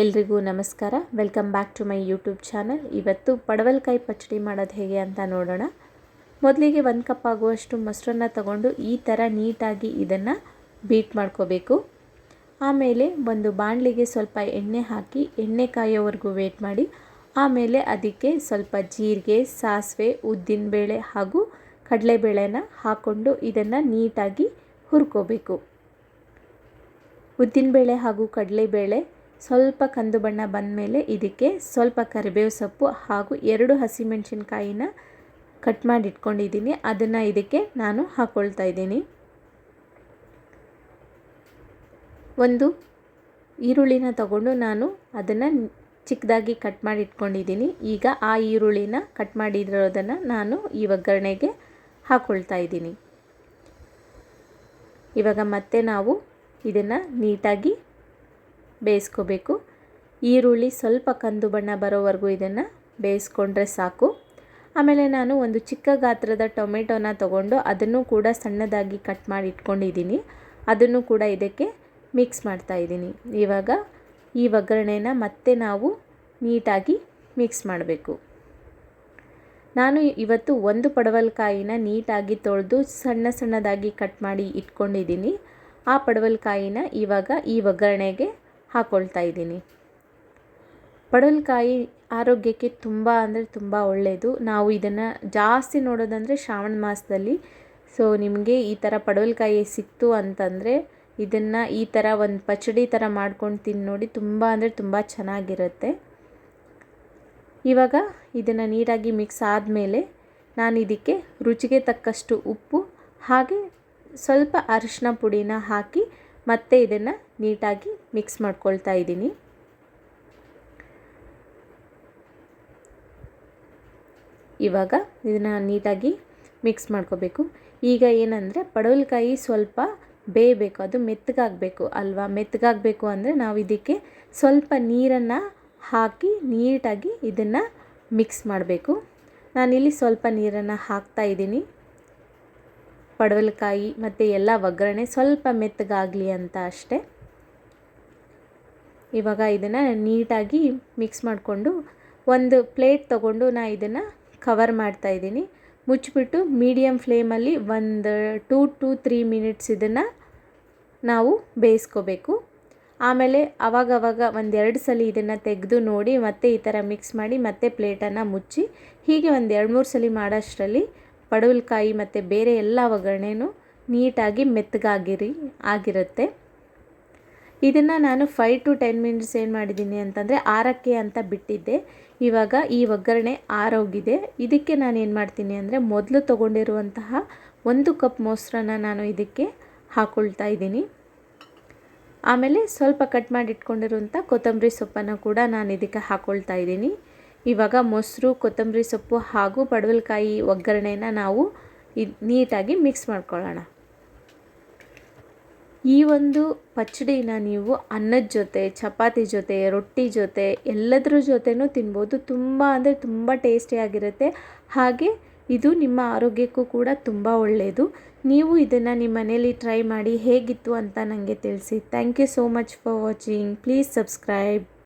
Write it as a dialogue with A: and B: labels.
A: ಎಲ್ರಿಗೂ ನಮಸ್ಕಾರ. Welcome back to my YouTube channel. ಇವತ್ತು ಪಡವಲಕಾಯಿ ಪಚ್ಚಡಿ ಮಾಡೋದು ಹೇಗೆ ಅಂತ ನೋಡೋಣ. ಮೊದಲಿಗೆ 1 ಕಪ್ ಆಗುವಷ್ಟು ಮೊಸರನ್ನ ತಗೊಂಡು ಈ ಥರ ನೀಟಾಗಿ ಇದನ್ನು ಬೀಟ್ ಮಾಡ್ಕೋಬೇಕು. ಆಮೇಲೆ ಒಂದು ಬಾಣಲಿಗೆ ಸ್ವಲ್ಪ ಎಣ್ಣೆ ಹಾಕಿ ಎಣ್ಣೆ ಕಾಯೋವರೆಗೂ ವೇಟ್ ಮಾಡಿ. ಆಮೇಲೆ ಅದಕ್ಕೆ ಸ್ವಲ್ಪ ಜೀರಿಗೆ, ಸಾಸಿವೆ, ಉದ್ದಿನಬೇಳೆ ಹಾಗೂ ಕಡಲೆಬೇಳೆನ ಹಾಕ್ಕೊಂಡು ಇದನ್ನು ನೀಟಾಗಿ ಹುರ್ಕೋಬೇಕು. ಉದ್ದಿನಬೇಳೆ ಹಾಗೂ ಕಡಲೆಬೇಳೆ ಸ್ವಲ್ಪ ಕಂದು ಬಣ್ಣ ಬಂದ ಮೇಲೆ ಇದಕ್ಕೆ ಸ್ವಲ್ಪ ಕರಿಬೇವು ಸೊಪ್ಪು ಹಾಗೂ 2 ಹಸಿಮೆಣಸಿನಕಾಯಿನ ಕಟ್ ಮಾಡಿ ಇಟ್ಕೊಂಡಿದ್ದೀನಿ. ಅದನ್ನು ಇದಕ್ಕೆ ನಾನು ಹಾಕ್ಕೊಳ್ತಾ ಇದ್ದೀನಿ. ಒಂದು ಈರುಳ್ಳಿನ ತಗೊಂಡು ನಾನು ಅದನ್ನು ಚಿಕ್ಕದಾಗಿ ಕಟ್ ಮಾಡಿ ಇಟ್ಕೊಂಡಿದ್ದೀನಿ. ಈಗ ಆ ಈರುಳ್ಳಿನ ಕಟ್ ಮಾಡಿರೋದನ್ನು ನಾನು ಈ ಒಗ್ಗರಣೆಗೆ ಹಾಕ್ಕೊಳ್ತಾ ಇದ್ದೀನಿ. ಇವಾಗ ಮತ್ತೆ ನಾವು ಇದನ್ನು ನೀಟಾಗಿ ಬೇಯಿಸ್ಕೋಬೇಕು. ಈರುಳ್ಳಿ ಸ್ವಲ್ಪ ಕಂದು ಬಣ್ಣ ಬರೋವರೆಗೂ ಇದನ್ನು ಬೇಯಿಸ್ಕೊಂಡ್ರೆ ಸಾಕು. ಆಮೇಲೆ ನಾನು ಒಂದು ಚಿಕ್ಕ ಗಾತ್ರದ ಟೊಮೆಟೊನ ತಗೊಂಡು ಅದನ್ನು ಕೂಡ ಸಣ್ಣದಾಗಿ ಕಟ್ ಮಾಡಿ ಇಟ್ಕೊಂಡಿದ್ದೀನಿ. ಅದನ್ನು ಕೂಡ ಇದಕ್ಕೆ ಮಿಕ್ಸ್ ಮಾಡ್ತಾ ಇದ್ದೀನಿ. ಇವಾಗ ಈ ಒಗ್ಗರಣೆನ ಮತ್ತೆ ನಾವು ನೀಟಾಗಿ ಮಿಕ್ಸ್ ಮಾಡಬೇಕು. ನಾನು ಇವತ್ತು ಒಂದು ಪಡವಲಕಾಯಿನ ನೀಟಾಗಿ ತೊಳೆದು ಸಣ್ಣದಾಗಿ ಕಟ್ ಮಾಡಿ ಇಟ್ಕೊಂಡಿದ್ದೀನಿ. ಆ ಪಡವಲಕಾಯಿನ ಇವಾಗ ಈ ಒಗ್ಗರಣೆಗೆ ಹಾಕ್ಕೊಳ್ತಾ ಇದ್ದೀನಿ. ಪಡವಲಕಾಯಿ ಆರೋಗ್ಯಕ್ಕೆ ತುಂಬ ಅಂದರೆ ತುಂಬ ಒಳ್ಳೆಯದು. ನಾವು ಇದನ್ನು ಜಾಸ್ತಿ ನೋಡೋದಂದರೆ ಶ್ರಾವಣ ಮಾಸದಲ್ಲಿ. ಸೊ ನಿಮಗೆ ಈ ಥರ ಪಡವಲಕಾಯಿ ಸಿಕ್ತು ಅಂತಂದರೆ ಇದನ್ನು ಈ ಥರ ಒಂದು ಪಚ್ಚಡಿ ಥರ ಮಾಡ್ಕೊಂಡು ತಿಂದು ನೋಡಿ. ತುಂಬ ಅಂದರೆ ತುಂಬ ಚೆನ್ನಾಗಿರುತ್ತೆ. ಇವಾಗ ಇದನ್ನು ನೀಟಾಗಿ ಮಿಕ್ಸ್ ಆದಮೇಲೆ ನಾನು ಇದಕ್ಕೆ ರುಚಿಗೆ ತಕ್ಕಷ್ಟು ಉಪ್ಪು ಹಾಗೆ ಸ್ವಲ್ಪ ಅರಿಶಿನ ಪುಡಿನ ಹಾಕಿ ಮತ್ತೆ ಇದನ್ನು ನೀಟಾಗಿ ಮಿಕ್ಸ್ ಮಾಡ್ಕೊಳ್ತಾ ಇದ್ದೀನಿ. ಇವಾಗ ಇದನ್ನು ನೀಟಾಗಿ ಮಿಕ್ಸ್ ಮಾಡ್ಕೋಬೇಕು. ಈಗ ಏನಂದರೆ ಪಡವಲಕಾಯಿ ಸ್ವಲ್ಪ ಬೇಯಬೇಕು, ಅದು ಮೆತ್ತಗಾಗಬೇಕು ಅಲ್ವಾ. ಮೆತ್ತಗಾಗಬೇಕು ಅಂದರೆ ನಾವು ಇದಕ್ಕೆ ಸ್ವಲ್ಪ ನೀರನ್ನು ಹಾಕಿ ನೀಟಾಗಿ ಇದನ್ನು ಮಿಕ್ಸ್ ಮಾಡಬೇಕು. ನಾನಿಲ್ಲಿ ಸ್ವಲ್ಪ ನೀರನ್ನು ಹಾಕ್ತಾ ಇದ್ದೀನಿ. ಪಡವಲಕಾಯಿ ಮತ್ತು ಎಲ್ಲ ಒಗ್ಗರಣೆ ಸ್ವಲ್ಪ ಮೆತ್ತಗಾಗಲಿ ಅಂತ ಅಷ್ಟೇ. ಇವಾಗ ಇದನ್ನು ನೀಟಾಗಿ ಮಿಕ್ಸ್ ಮಾಡಿಕೊಂಡು ಒಂದು ಪ್ಲೇಟ್ ತೊಗೊಂಡು ನಾನು ಇದನ್ನು ಕವರ್ ಮಾಡ್ತಾ ಇದ್ದೀನಿ. ಮುಚ್ಚಿಬಿಟ್ಟು ಮೀಡಿಯಮ್ ಫ್ಲೇಮಲ್ಲಿ ಒಂದು 2 to 3 ಮಿನಿಟ್ಸ್ ಇದನ್ನು ನಾವು ಬೇಯಿಸ್ಕೋಬೇಕು. ಆಮೇಲೆ ಆವಾಗವಾಗ 1-2 ಸಲ ಇದನ್ನು ತೆಗೆದು ನೋಡಿ ಮತ್ತೆ ಈ ಥರ ಮಿಕ್ಸ್ ಮಾಡಿ ಮತ್ತೆ ಪ್ಲೇಟನ್ನು ಮುಚ್ಚಿ ಹೀಗೆ 1-2-3 ಸಲ ಮಾಡೋಷ್ಟರಲ್ಲಿ ಪಡವಲಕಾಯಿ ಮತ್ತು ಬೇರೆ ಎಲ್ಲ ಒಗ್ಗರಣೆನೂ ನೀಟಾಗಿ ಆಗಿರುತ್ತೆ. ಇದನ್ನು ನಾನು 5 to 10 ಮಿನಿಟ್ಸ್ ಏನು ಮಾಡಿದ್ದೀನಿ ಅಂತಂದರೆ ಆರಕ್ಕೆ ಅಂತ ಬಿಟ್ಟಿದ್ದೆ. ಇವಾಗ ಈ ಒಗ್ಗರಣೆ ಆರೋಗಿದೆ. ಇದಕ್ಕೆ ನಾನು ಏನು ಮಾಡ್ತೀನಿ ಅಂದರೆ ಮೊದಲು ತೊಗೊಂಡಿರುವಂತಹ 1 ಕಪ್ ಮೊಸರನ್ನ ನಾನು ಇದಕ್ಕೆ ಹಾಕ್ಕೊಳ್ತಾ ಇದ್ದೀನಿ. ಆಮೇಲೆ ಸ್ವಲ್ಪ ಕಟ್ ಮಾಡಿ ಇಟ್ಕೊಂಡಿರುವಂಥ ಕೊತ್ತಂಬರಿ ಸೊಪ್ಪನ್ನು ಕೂಡ ನಾನು ಇದಕ್ಕೆ ಹಾಕ್ಕೊಳ್ತಾ ಇದ್ದೀನಿ. ಇವಾಗ ಮೊಸರು, ಕೊತ್ತಂಬರಿ ಸೊಪ್ಪು ಹಾಗೂ ಪಡವಲಕಾಯಿ ಒಗ್ಗರಣೆನ ನಾವು ನೀಟಾಗಿ ಮಿಕ್ಸ್ ಮಾಡ್ಕೊಳ್ಳೋಣ. ಈ ಒಂದು ಪಚ್ಚಡಿನ ನೀವು ಅನ್ನದ ಜೊತೆ, ಚಪಾತಿ ಜೊತೆ, ರೊಟ್ಟಿ ಜೊತೆ ಎಲ್ಲದರ ಜೊತೆನೂ ತಿನ್ಬೋದು. ತುಂಬ ಅಂದರೆ ತುಂಬ ಟೇಸ್ಟಿಯಾಗಿರುತ್ತೆ. ಹಾಗೆ ಇದು ನಿಮ್ಮ ಆರೋಗ್ಯಕ್ಕೂ ಕೂಡ ತುಂಬ ಒಳ್ಳೆಯದು. ನೀವು ಇದನ್ನು ನಿಮ್ಮ ಮನೇಲಿ ಟ್ರೈ ಮಾಡಿ ಹೇಗಿತ್ತು ಅಂತ ನನಗೆ ತಿಳಿಸಿ. Thank you so much for watching. Please subscribe.